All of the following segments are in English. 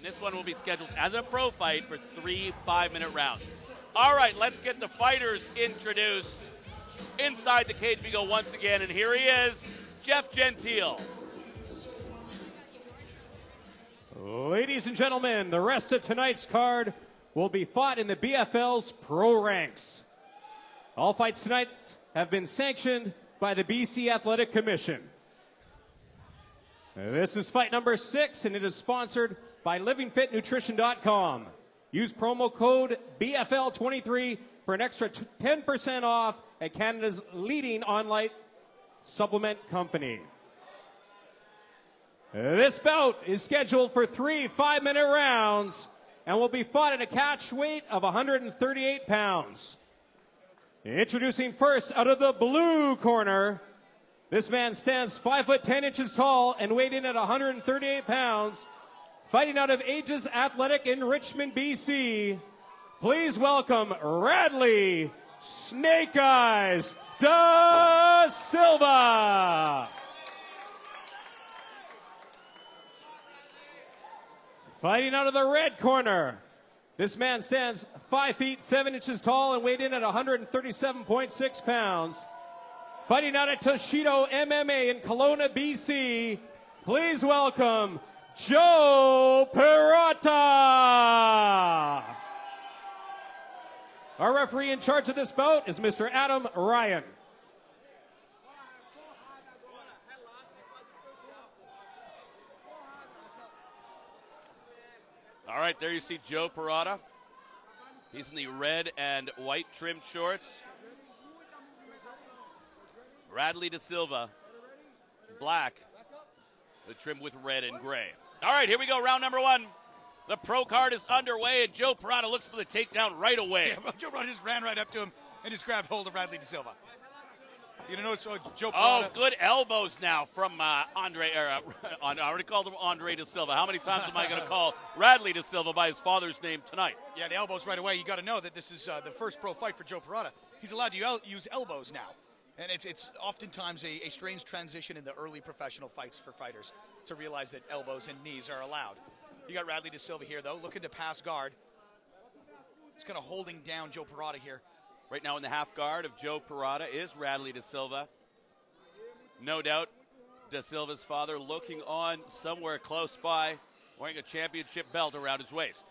And this one will be scheduled as a pro fight for 3 5-minute rounds. All right, let's get the fighters introduced. Inside the cage we go once again, and here he is, Jeff Gentile. Ladies and gentlemen, the rest of tonight's card will be fought in the BFL's pro ranks. All fights tonight have been sanctioned by the BC Athletic Commission. This is fight number 6, and it is sponsored by LivingFitNutrition.com. Use promo code BFL23 for an extra 10% off at Canada's leading online supplement company. This bout is scheduled for 3 5-minute rounds and will be fought at a catch weight of 138 pounds. Introducing first out of the blue corner, this man stands 5 foot 10 inches tall and weighed in at 138 pounds. Fighting out of Aegis Athletic in Richmond, BC, please welcome Radley Snake Eyes da Silva. Fighting out of the red corner, this man stands 5 feet 7 inches tall and weighed in at 137.6 pounds. Fighting out of Toshido MMA in Kelowna, BC, please welcome Joe Pirrotta. Our referee in charge of this bout is Mr. Adam Ryan. All right, there you see Joe Pirrotta. He's in the red and white trimmed shorts. Radley da Silva, black, trimmed with red and gray. All right, here we go, round number 1. The pro card is underway, and Joe Pirrotta looks for the takedown right away. Yeah, well, Joe Pirrotta just ran right up to him and just grabbed hold of Radley da Silva. You know, so Joe Pirrotta. Oh, good elbows now from Andre. I already called him Andre da Silva. How many times am I going to call Radley da Silva by his father's name tonight? Yeah, the elbows right away. You got to know that this is the first pro fight for Joe Pirrotta. He's allowed to use elbows now. And it's oftentimes a strange transition in the early professional fights for fighters to realize that elbows and knees are allowed. You got Radley da Silva here, though, looking to pass guard. He's kind of holding down Joe Pirrotta here. Right now in the half guard of Joe Pirrotta is Radley da Silva. No doubt da Silva's father looking on somewhere close by, wearing a championship belt around his waist.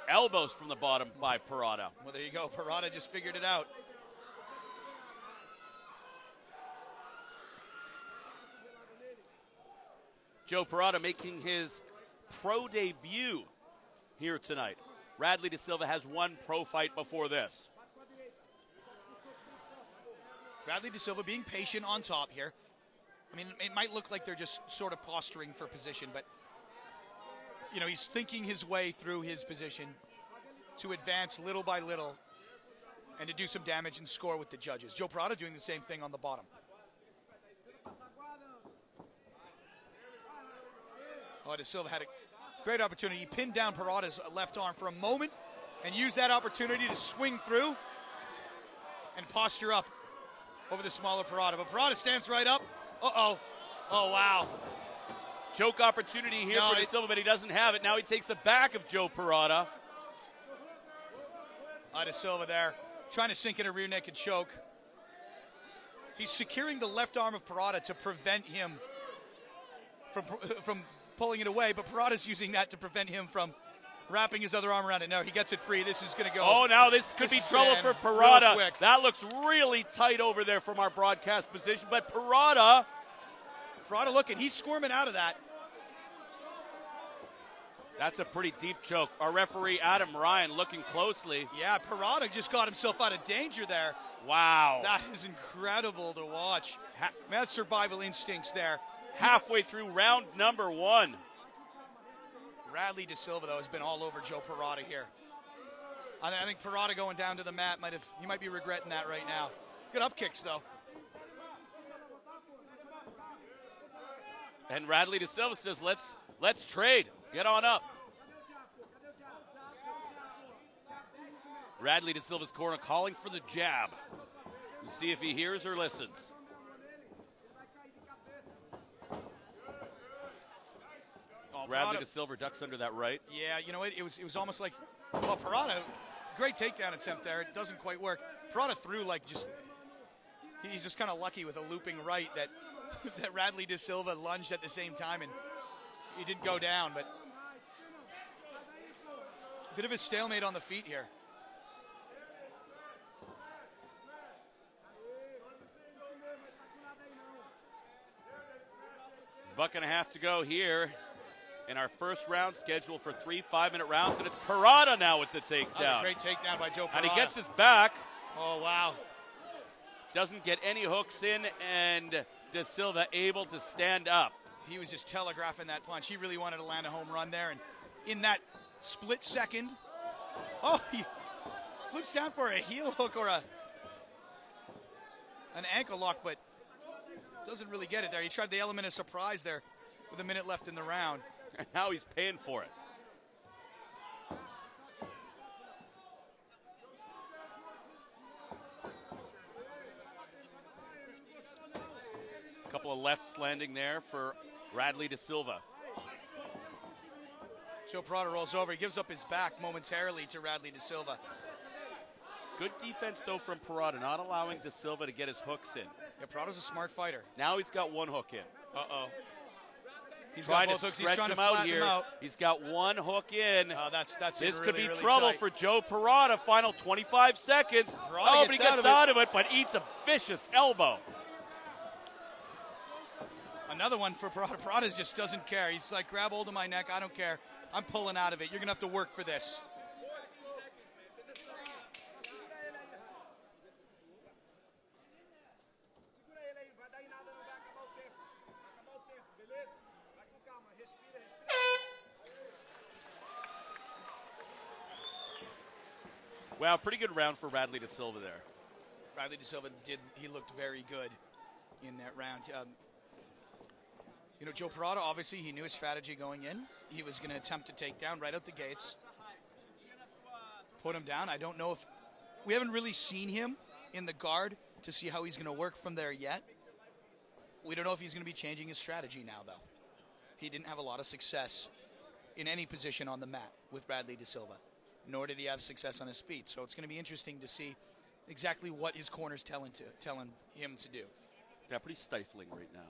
Elbows from the bottom by Pirrotta. Well, there you go. Pirrotta just figured it out. Joe Pirrotta making his pro debut here tonight. Radley da Silva has one pro fight before this. Radley da Silva being patient on top here. I mean, it might look like they're just sort of posturing for position, but, you know, he's thinking his way through his position to advance little by little and to do some damage and score with the judges. Joe Pirrotta doing the same thing on the bottom. Oh, da Silva had a great opportunity. He pinned down Pirrotta's left arm for a moment and used that opportunity to swing through and posture up over the smaller Pirrotta. But Pirrotta stands right up. Uh-oh. Oh, wow. Choke opportunity here for da Silva, but he doesn't have it. Now he takes the back of Joe Pirrotta. Da Silva there, trying to sink in a rear naked choke. He's securing the left arm of Pirrotta to prevent him from pulling it away, but Pirrotta's using that to prevent him from wrapping his other arm around it. No, he gets it free. This is going to go. Oh, now this could be trouble for Pirrotta. That looks really tight over there from our broadcast position, but Pirrotta looking, he's squirming out of that. That's a pretty deep choke. Our referee, Adam Ryan, looking closely. Yeah, Pirrotta just got himself out of danger there. Wow. That is incredible to watch. That's survival instincts there. Halfway through round number 1. Radley da Silva, though, has been all over Joe Pirrotta here. I think Pirrotta going down to the mat he might be regretting that right now. Good up kicks, though. And Radley da Silva says, let's trade. Get on up. Radley da Silva's corner calling for the jab. We'll see if he hears or listens. Radley De Silva ducks under that right. Yeah, you know what? It was almost like, well, Pirrotta, great takedown attempt there. It doesn't quite work. Pirrotta threw like he's just kind of lucky with a looping right that that Radley De Silva lunged at the same time, and he didn't go down. But a bit of a stalemate on the feet here. Buck and a half to go here in our first round, scheduled for 3 5-minute rounds, and it's Pirrotta now with the takedown. Great takedown by Joe Pirrotta. And he gets his back. Oh, wow. Doesn't get any hooks in, and De Silva able to stand up. He was just telegraphing that punch. He really wanted to land a home run there, and in that split second, he flips down for a heel hook or an ankle lock, but doesn't really get it there. He tried the element of surprise there with a minute left in the round. And now he's paying for it. A couple of lefts landing there for Radley De Silva. Joe Pirrotta rolls over. He gives up his back momentarily to Radley De Silva. Good defense, though, from Pirrotta, not allowing De Silva to get his hooks in. Yeah, Pirrotta's a smart fighter. Now he's got one hook in. Uh-oh. He's trying got both to hooks. stretch He's trying him to out flatten here. him out. He's got one hook in. That's This really, could be really trouble tight. for Joe Pirrotta. Final 25 seconds. Pirrotta But he gets out of it, but eats a vicious elbow. Another one for Pirrotta. Pirrotta just doesn't care. He's like, grab hold of my neck. I don't care. I'm pulling out of it. You're going to have to work for this. Wow, pretty good round for Radley De Silva there. Radley De Silva he looked very good in that round. You know, Joe Pirrotta, obviously, he knew his strategy going in. He was going to attempt to take down right out the gates. Put him down. I don't know if... We haven't really seen him in the guard to see how he's going to work from there yet. We don't know if he's going to be changing his strategy now, though. He didn't have a lot of success in any position on the mat with Radley De Silva, nor did he have success on his feet. So it's going to be interesting to see exactly what his corner's telling him to do. Yeah, pretty stifling right now.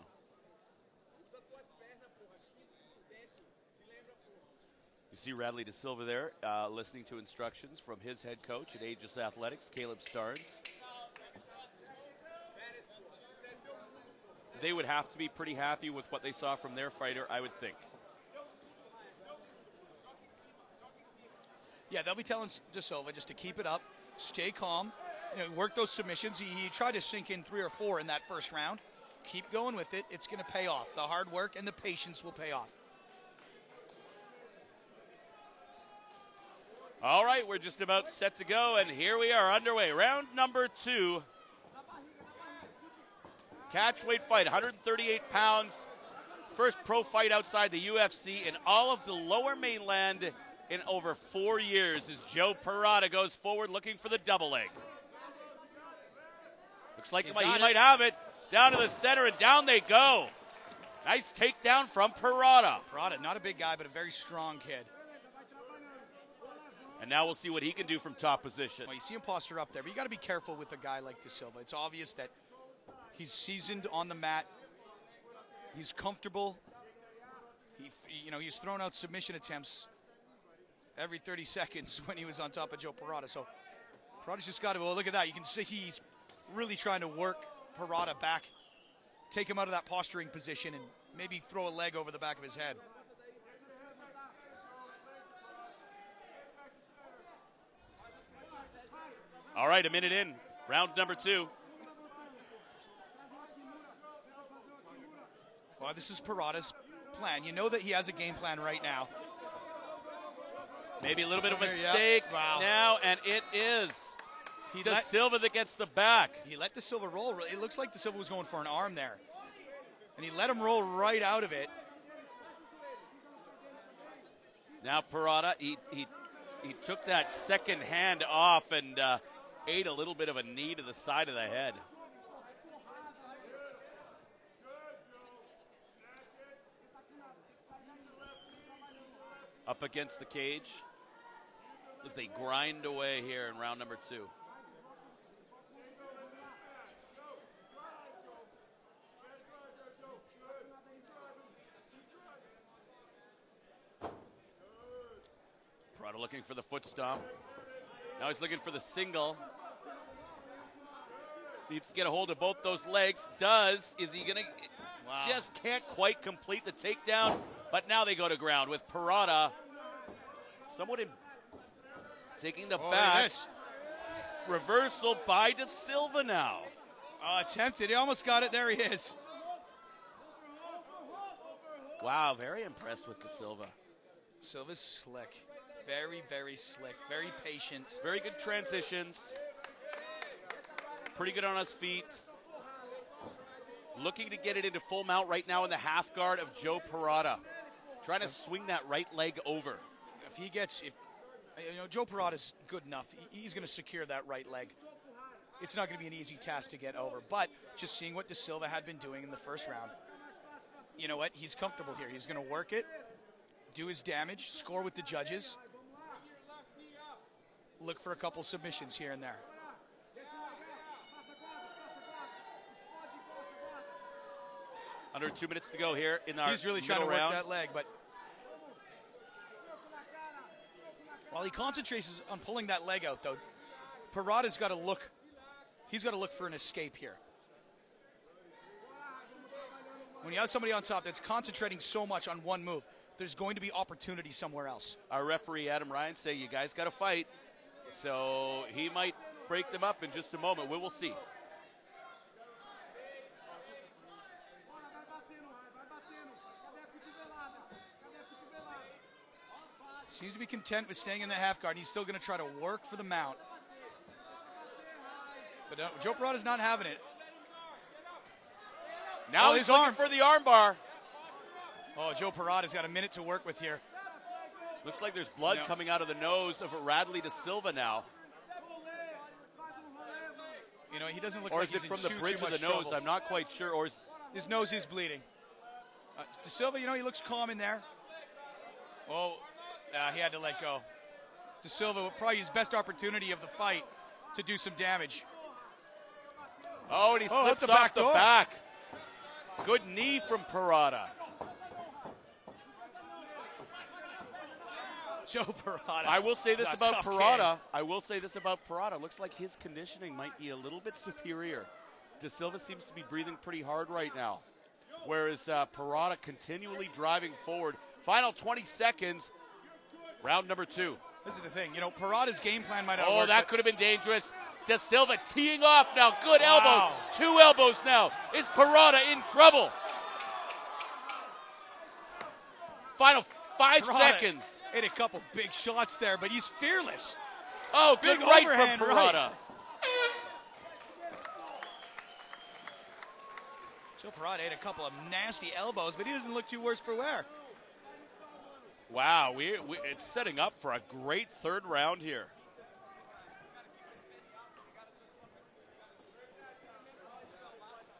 You see Radley De Silva there, listening to instructions from his head coach at Aegis Athletics, Caleb Starnes. They would have to be pretty happy with what they saw from their fighter, I would think. Yeah, they'll be telling De Silva just to keep it up, stay calm, work those submissions. He tried to sink in 3 or 4 in that first round. Keep going with it. It's going to pay off. The hard work and the patience will pay off. All right, we're just about set to go, and here we are underway. Round number 2. Catchweight fight, 138 pounds. First pro fight outside the UFC in all of the lower mainland in over 4 years as Joe Pirrotta goes forward looking for the double leg. Looks like he might have it. Down to the center, and down they go. Nice takedown from Pirrotta. Pirrotta, not a big guy, but a very strong kid. And now we'll see what he can do from top position. Well, you see him posture up there, but you got to be careful with a guy like De Silva. It's obvious that he's seasoned on the mat. He's comfortable. He's thrown out submission attempts every 30 seconds when he was on top of Joe Pirrotta. So Pirrotta's just got to, well, look at that. You can see he's really trying to work Pirrotta back, take him out of that posturing position, and maybe throw a leg over the back of his head. All right, a minute in, round number 2. Well, this is Pirrotta's plan. You know that he has a game plan right now. Maybe a little bit of a mistake now, and it is De Silva that gets the back. He let De Silva roll. It looks like De Silva was going for an arm there. And he let him roll right out of it. Now Pirrotta, he took that second hand off and ate a little bit of a knee to the side of the head. up against the cage as they grind away here in round number 2. Pirrotta looking for the foot stomp. Now he's looking for the single. Needs to get a hold of both those legs. Does. Is he going to... Wow. Just can't quite complete the takedown. But now they go to ground with Pirrotta somewhat taking the back. Reversal by De Silva now. Attempted. He almost got it. There he is. Wow, very impressed with De Silva. Silva's slick. Very, very slick. Very patient. Very good transitions. Pretty good on his feet. Looking to get it into full mount right now in the half guard of Joe Pirrotta. Trying to swing that right leg over. Joe Pirrotta's good enough. He's going to secure that right leg. It's not going to be an easy task to get over. But just seeing what De Silva had been doing in the first round, you know what? He's comfortable here. He's going to work it, do his damage, score with the judges. Look for a couple submissions here and there. Under 2 minutes to go here in our He's really trying to work that leg, but while he concentrates on pulling that leg out, though, Pirrotta's got to look. He's got to look for an escape here. When you have somebody on top that's concentrating so much on one move, there's going to be opportunity somewhere else. Our referee, Adam Ryan, say you guys got to fight. So he might break them up in just a moment. We will see. Seems to be content with staying in the half guard. He's still going to try to work for the mount. But Joe Pirrotta's not having it. Now he's looking for the arm bar. Oh, Joe Pirrotta's got a minute to work with here. Looks like there's blood coming out of the nose of Radley De Silva now. You know, he doesn't look or like is it he's from in the bridge too of the much nose? trouble. I'm not quite sure. Or his nose is bleeding. De Silva, you know, he looks calm in there. Oh, he had to let go. De Silva, probably his best opportunity of the fight to do some damage. Oh, and he slips off the back. Good knee from Pirrotta. Joe Pirrotta. I will say this about Pirrotta. Looks like his conditioning might be a little bit superior. De Silva seems to be breathing pretty hard right now, whereas Pirrotta continually driving forward. Final 20 seconds, round number 2. This is the thing. You know, Pirrotta's game plan might not work. Oh, that could have been dangerous. De Silva teeing off now. Good elbows. 2 elbows now. Is Pirrotta in trouble? Final 5 seconds. Hit a couple big shots there, but he's fearless. Oh, good right from Pirrotta. Right. Joe Pirrotta hit a couple of nasty elbows, but he doesn't look too worse for wear. Wow, it's setting up for a great third round here.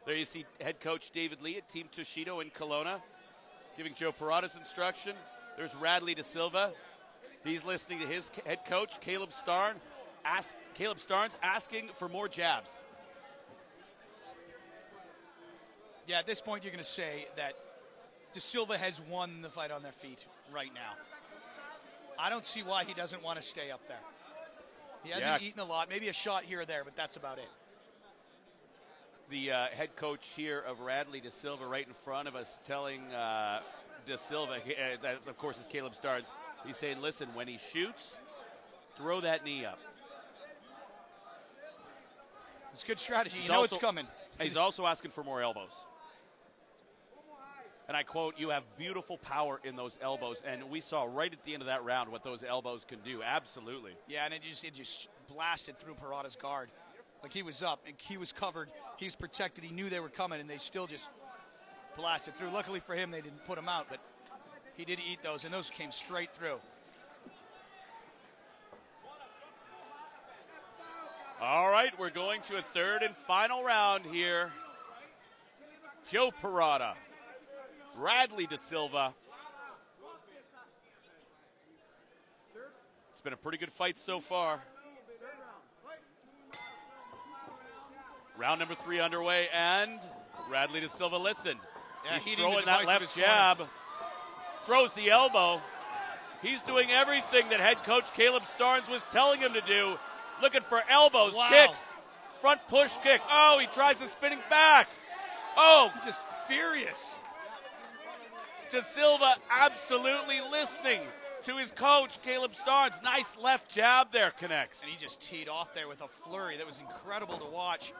There you see head coach David Lee at Team Toshido in Kelowna giving Joe Pirrotta's instruction. There's Radley De Silva. He's listening to his head coach, Caleb Starnes, asking for more jabs. Yeah, at this point you're going to say that De Silva has won the fight on their feet right now. I don't see why he doesn't want to stay up there. He hasn't eaten a lot, maybe a shot here or there, but that's about it. The head coach here of Radley De Silva right in front of us telling De Silva, that of course is Caleb Starnes, he's saying, listen, when he shoots, throw that knee up. It's good strategy. You know it's coming. He's also asking for more elbows. And I quote, you have beautiful power in those elbows. And we saw right at the end of that round what those elbows can do. Absolutely. Yeah, and it just blasted through Pirrotta's guard. Like he was up and he was covered. He was protected. He knew they were coming, and they still just blasted through. Luckily for him, they didn't put him out, but he did eat those, and those came straight through. All right, we're going to a third and final round here. Joe Pirrotta, Radley De Silva. been a pretty good fight so far. Round number 3 underway, and Radley de Silva listened. Yeah, he's throwing that left jab, throws the elbow. He's doing everything that head coach Caleb Starnes was telling him to do, looking for elbows, kicks, front push kick. Oh, he tries the spinning back. Oh, just furious. De Silva absolutely listening to his coach, Caleb Starnes. Nice left jab there, connects. And he just teed off there with a flurry. That was incredible to watch.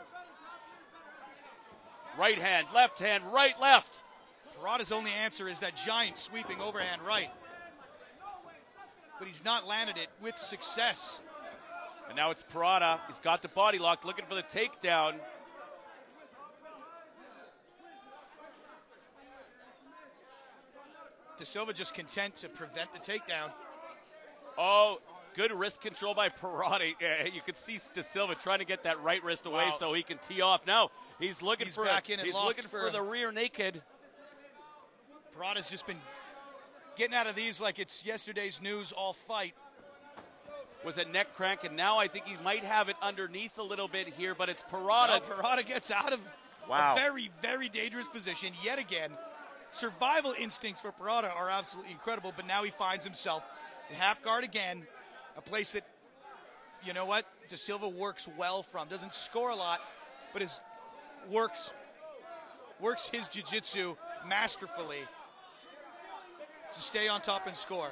Right hand, right, left. Pirrotta's only answer is that giant sweeping overhand right. But he's not landed it with success. And now it's Pirrotta. He's got the body locked, looking for the takedown. De Silva just content to prevent the takedown. Oh, good wrist control by Pirrotta. You could see De Silva trying to get that right wrist away so he can tee off. Now he's looking for the rear naked. Pirrotta's just been getting out of these like it's yesterday's news all fight. Was it neck crank? And now I think he might have it underneath a little bit here, but it's Pirrotta. Well, Pirrotta gets out of a very, very dangerous position yet again. Survival instincts for Pirrotta are absolutely incredible, but now he finds himself in half guard again, a place that, you know what, De Silva works well from. Doesn't score a lot, but works his jiu-jitsu masterfully to stay on top and score.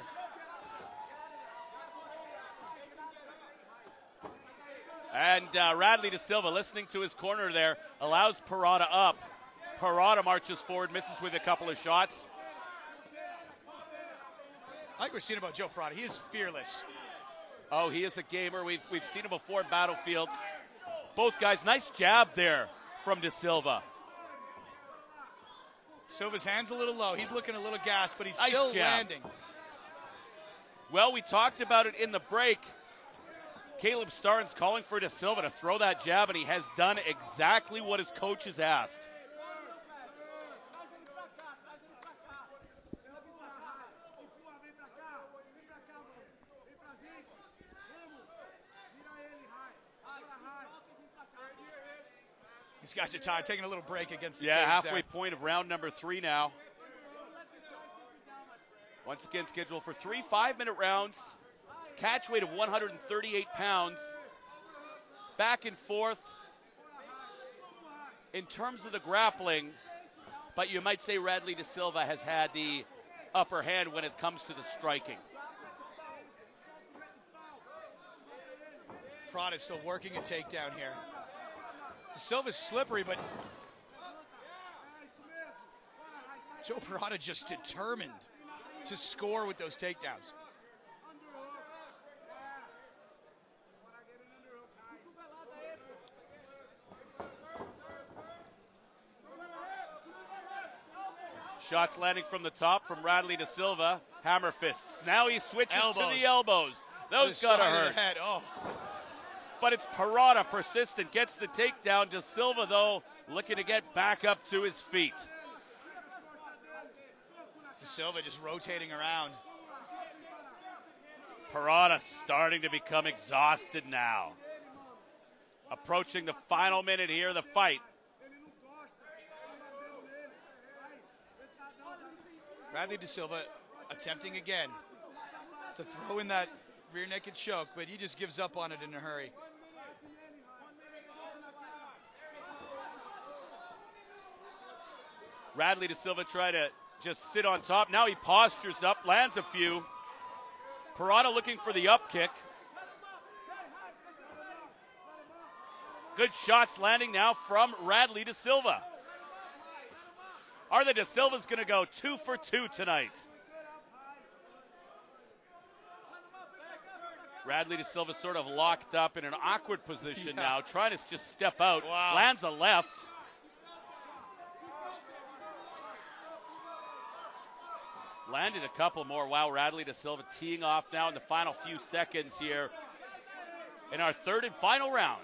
And Radley de Silva, listening to his corner there, allows Pirrotta up. Pirrotta marches forward, misses with a couple of shots. Like we're seeing about Joe Pirrotta, he is fearless. Oh, he is a gamer. We've seen him before in Battlefield. Both guys, nice jab there from De Silva. Silva's hand's a little low. He's looking a little gassed, but he's still landing. Well, we talked about it in the break. Caleb Starnes calling for De Silva to throw that jab, and he has done exactly what his coach has asked. These guys are tired, taking a little break against the cage halfway there. Point of round number 3 now. Once again, scheduled for 3 5-minute rounds. Catch weight of 138 pounds. Back and forth in terms of the grappling, but you might say Radley de Silva has had the upper hand when it comes to the striking. Pirrotta's still working a takedown here. De Silva's slippery, but Joe Pirrotta just determined to score with those takedowns. Shots landing from the top from Radley de Silva. Hammer fists. Now he switches to the elbows. Those gotta hurt. Oh. But it's Pirrotta persistent, gets the takedown. De Silva, though, looking to get back up to his feet. De Silva just rotating around. Pirrotta starting to become exhausted now. Approaching the final minute here of the fight. Radley de Silva attempting again to throw in that rear naked choke, but he just gives up on it in a hurry. Radley de Silva tried to just sit on top. Now he postures up, lands a few. Pirrotta looking for the up kick. Good shots landing now from Radley de Silva. Are the de Silvas going to go 2 for 2 tonight? Radley de Silva sort of locked up in an awkward position now, trying to just step out. Wow. Lands a left. Landed a couple more. Wow, Radley de Silva teeing off now in the final few seconds here in our third and final round.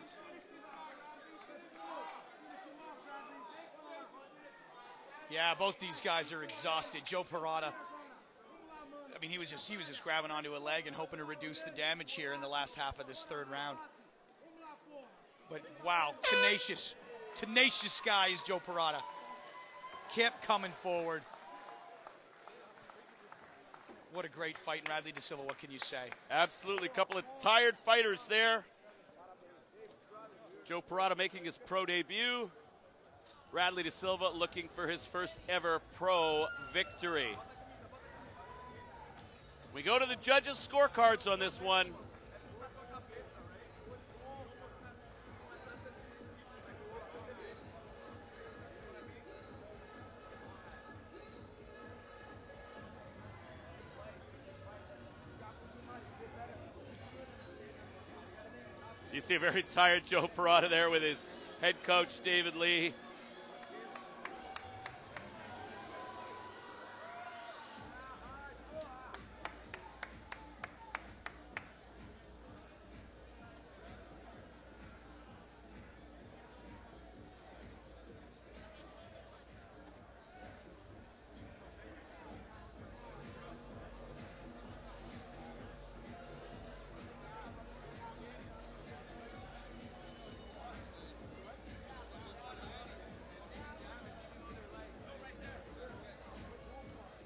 Yeah, both these guys are exhausted. Joe Pirrotta, I mean, he was just grabbing onto a leg and hoping to reduce the damage here in the last half of this third round. But wow, tenacious guy is Joe Pirrotta. Kept coming forward. What a great fight, and Radley De Silva, what can you say? Absolutely, couple of tired fighters there. Joe Pirrotta making his pro debut. Radley De Silva looking for his first ever pro victory. We go to the judges' scorecards on this one. You see a very tired Joe Pirrotta there with his head coach, David Lee.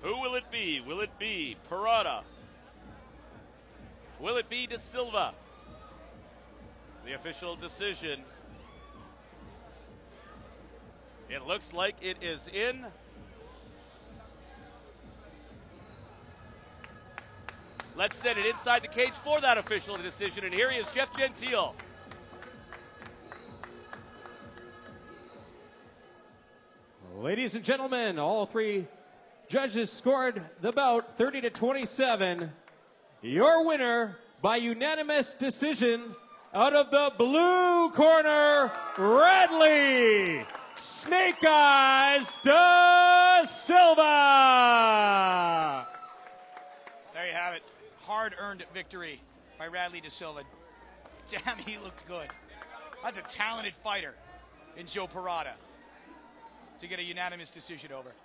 Who will it be? Will it be Pirrotta? Will it be De Silva? The official decision. It looks like it is in. Let's send it inside the cage for that official decision. And here he is, Jeff Gentile. Ladies and gentlemen, all three judges scored the bout 30-27. Your winner by unanimous decision out of the blue corner, Radley Snake Eyes De Silva. There you have it. Hard-earned victory by Radley De Silva. Damn, he looked good. That's a talented fighter in Joe Pirrotta to get a unanimous decision over.